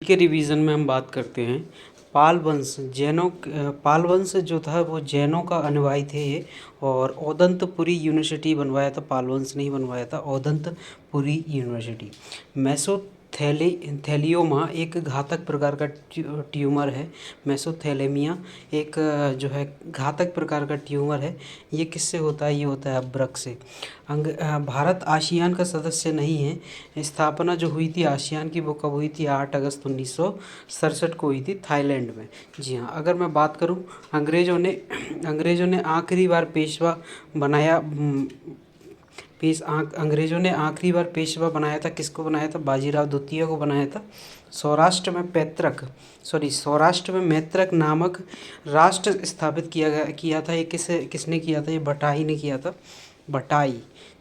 के रिवीजन में हम बात करते हैं। पाल वंश जो था वो जैनों का अनुयायी थे ये, और ओदंतपुरी यूनिवर्सिटी बनवाया था। पाल वंश नहीं बनवाया था, ओदंतपुरी यूनिवर्सिटी। मेसोथेलियोमा एक घातक प्रकार का ट्यूमर है। मेसोथेलेमिया एक जो है घातक प्रकार का ट्यूमर है। ये किससे होता है? ये होता है अब्रक से। भारत आसियान का सदस्य नहीं है। स्थापना जो हुई थी आसियान की वो कब हुई थी? 8 अगस्त 1967 को हुई थी, थाईलैंड में। जी हाँ, अगर मैं बात करूं, अंग्रेज़ों ने आखिरी बार पेशवा बनाया। अंग्रेज़ों ने आखिरी बार पेशवा बनाया था। किसको बनाया था? बाजीराव द्वितीय को बनाया था। सौराष्ट्र में मैत्रक नामक राष्ट्र स्थापित किया था। ये किसने किया था? ये भटाई ने किया था। भटाई,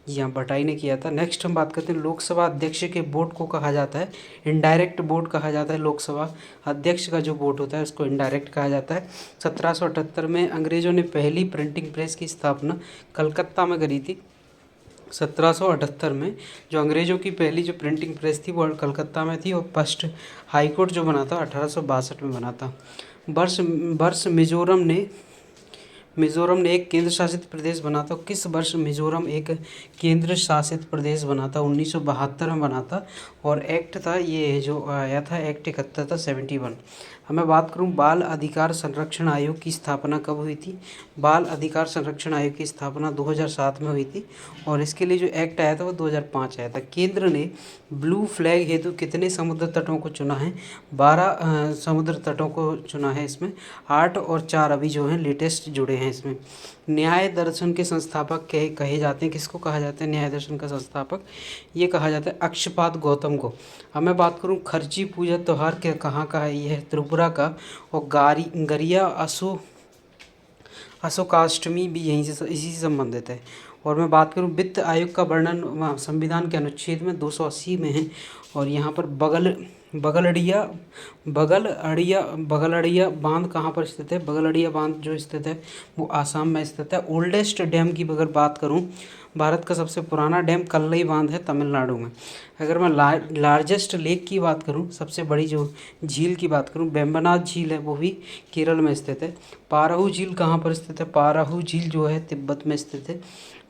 जी हाँ, भटाई ने किया था। नेक्स्ट हम बात करते हैं, लोकसभा अध्यक्ष के वोट को कहा जाता है इनडायरेक्ट वोट कहा जाता है। लोकसभा अध्यक्ष का जो वोट होता है उसको इनडायरेक्ट कहा जाता है। 1778 में अंग्रेज़ों ने पहली प्रिंटिंग प्रेस की स्थापना कलकत्ता में करी थी। 1778 में जो अंग्रेज़ों की पहली जो प्रिंटिंग प्रेस थी वो कलकत्ता में थी, और फर्स्ट हाईकोर्ट जो बना था 1862 में बना था। वर्ष मिज़ोरम ने एक केंद्र शासित प्रदेश बना था। किस वर्ष मिज़ोरम एक केंद्र शासित प्रदेश बना था? 1972 में बना था। और एक्ट था ये जो आया था, एक्ट 71 था, 71। अब मैं बात करूं, बाल अधिकार संरक्षण आयोग की स्थापना कब हुई थी? बाल अधिकार संरक्षण आयोग की स्थापना 2007 में हुई थी, और इसके लिए जो एक्ट आया था वो 2005 आया था। केंद्र ने ब्लू फ्लैग हेतु कितने समुद्र तटों को चुना है? 12 समुद्र तटों को चुना है। इसमें 8 और 4 अभी जो हैं लेटेस्ट जुड़े हैं इसमें। न्याय दर्शन के संस्थापक कहे जाते हैं। किसको कहा जाता है न्याय दर्शन का संस्थापक? ये कहा जाता है अक्षपाद गौतम को। अब मैं बात करूं, खर्ची पूजा त्यौहार के कहाँ का है? ये है त्रिपुरा का। और गरिया अशोकाष्टमी भी यहीं से इसी से संबंधित है। और मैं बात करूं, वित्त आयोग का वर्णन संविधान के अनुच्छेद में 280 में है। और यहाँ पर बगलड़िया बांध कहाँ पर स्थित है? बगलड़िया बांध जो स्थित है वो आसाम में स्थित है। ओल्डेस्ट डैम की अगर बात करूं, भारत का सबसे पुराना डैम कल्लई बांध है, तमिलनाडु में। अगर मैं लार्जेस्ट लेक की बात करूं, सबसे बड़ी जो झील की बात करूं, वेम्बनाथ झील है, वो भी केरल में स्थित है। पाराहू झील कहाँ पर स्थित है? पाराहू झील जो है तिब्बत में स्थित है।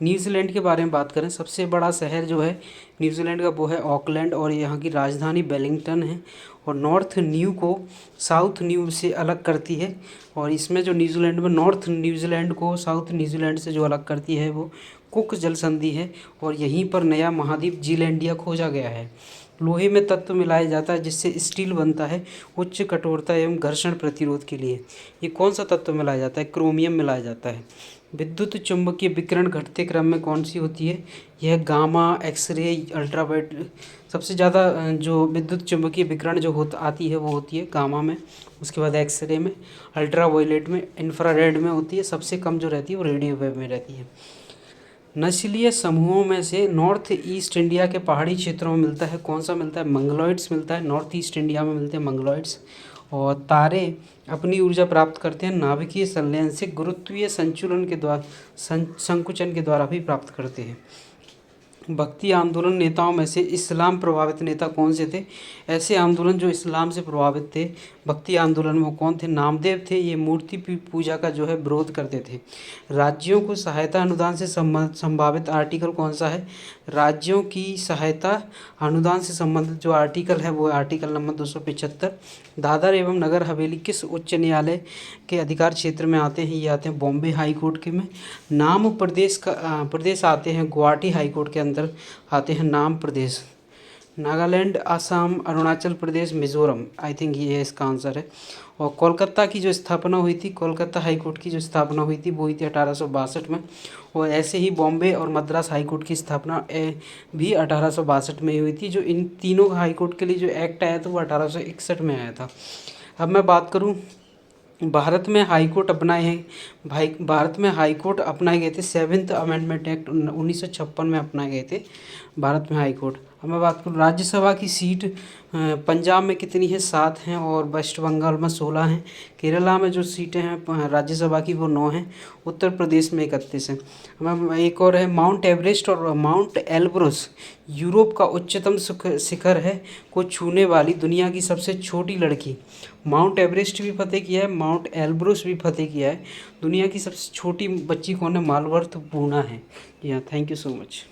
न्यूजीलैंड के बारे में बात करें, सबसे बड़ा शहर जो है न्यूजीलैंड का वो है ऑकलैंड, और यहाँ की राजधानी वेलिंगटन है। और नॉर्थ न्यू को साउथ न्यू से अलग करती है। और इसमें जो न्यूजीलैंड में नॉर्थ न्यूजीलैंड को साउथ न्यूजीलैंड से जो अलग करती है वो कुक जल संधि है। और यहीं पर नया महाद्वीप जीलैंडिया खोजा गया है। लोहे में तत्व मिलाया जाता है जिससे स्टील बनता है, उच्च कठोरता एवं घर्षण प्रतिरोध के लिए। ये कौन सा तत्व मिलाया जाता है? क्रोमियम मिलाया जाता है। विद्युत चुंबकीय विकिरण घटते क्रम में कौन सी होती है? यह गामा, एक्सरे, अल्ट्रावायलेट। सबसे ज़्यादा जो विद्युत चुंबकीय विकिरण जो आती है वो होती है गामा में, उसके बाद एक्सरे में, अल्ट्रावायलेट में, इंफ्रारेड में होती है। सबसे कम जो रहती है वो रेडियो वेव में रहती है। नस्लीय समूहों में से नॉर्थ ईस्ट इंडिया के पहाड़ी क्षेत्रों में मिलता है, कौन सा मिलता है? मंगलॉइड्स मिलता है। नॉर्थ ईस्ट इंडिया में मिलते हैं मंगलॉइड्स। और तारे अपनी ऊर्जा प्राप्त करते हैं नाभिकीय संलयन से, गुरुत्वीय संकुचन के द्वारा भी प्राप्त करते हैं। भक्ति आंदोलन नेताओं में से इस्लाम प्रभावित नेता कौन से थे? ऐसे आंदोलन जो इस्लाम से प्रभावित थे भक्ति आंदोलन में, वो कौन थे? नामदेव थे। ये मूर्ति पूजा का जो है विरोध करते थे। राज्यों को सहायता अनुदान से संभावित आर्टिकल कौन सा है? राज्यों की सहायता अनुदान से संबंधित जो आर्टिकल है वो आर्टिकल नंबर 275। दादर एवं नगर हवेली किस उच्च न्यायालय के अधिकार क्षेत्र में आते हैं? ये आते हैं बॉम्बे हाई कोर्ट के में। नाम प्रदेश आते हैं गुवाहाटी हाई कोर्ट के अंदर आते हैं नाम प्रदेश। नागालैंड, असम, अरुणाचल प्रदेश, मिजोरम, आई थिंक ये इसका आंसर है। और कोलकाता की जो स्थापना हुई थी, कोलकाता हाई कोर्ट की जो स्थापना हुई थी वो हुई थी 1862 में। और ऐसे ही बॉम्बे और मद्रास हाई कोर्ट की स्थापना भी 1862 में हुई थी। जो इन तीनों हाई कोर्ट के लिए जो एक्ट आया था वो 1861 में आया था। अब मैं बात करूँ, भारत में हाई कोर्ट अपनाए गए थे। 7th अमेंडमेंट एक्ट 1956 में अपनाए गए थे भारत में हाई कोर्ट। अब मैं बात करूँ राज्यसभा की सीट पंजाब में कितनी है, 7 हैं, और वेस्ट बंगाल में 16 हैं। केरला में जो सीटें हैं राज्यसभा की वो 9 हैं। उत्तर प्रदेश में 31 हैं। अब एक और है माउंट एवरेस्ट और माउंट एल्ब्रुस यूरोप का उच्चतम शिखर है को छूने वाली दुनिया की सबसे छोटी लड़की। माउंट एवरेस्ट भी फतेह किया है, माउंट एल्ब्रुस भी फतेह किया है। दुनिया की सबसे छोटी बच्ची कौन है, मालवर्थ पूना है। या थैंक यू सो मच।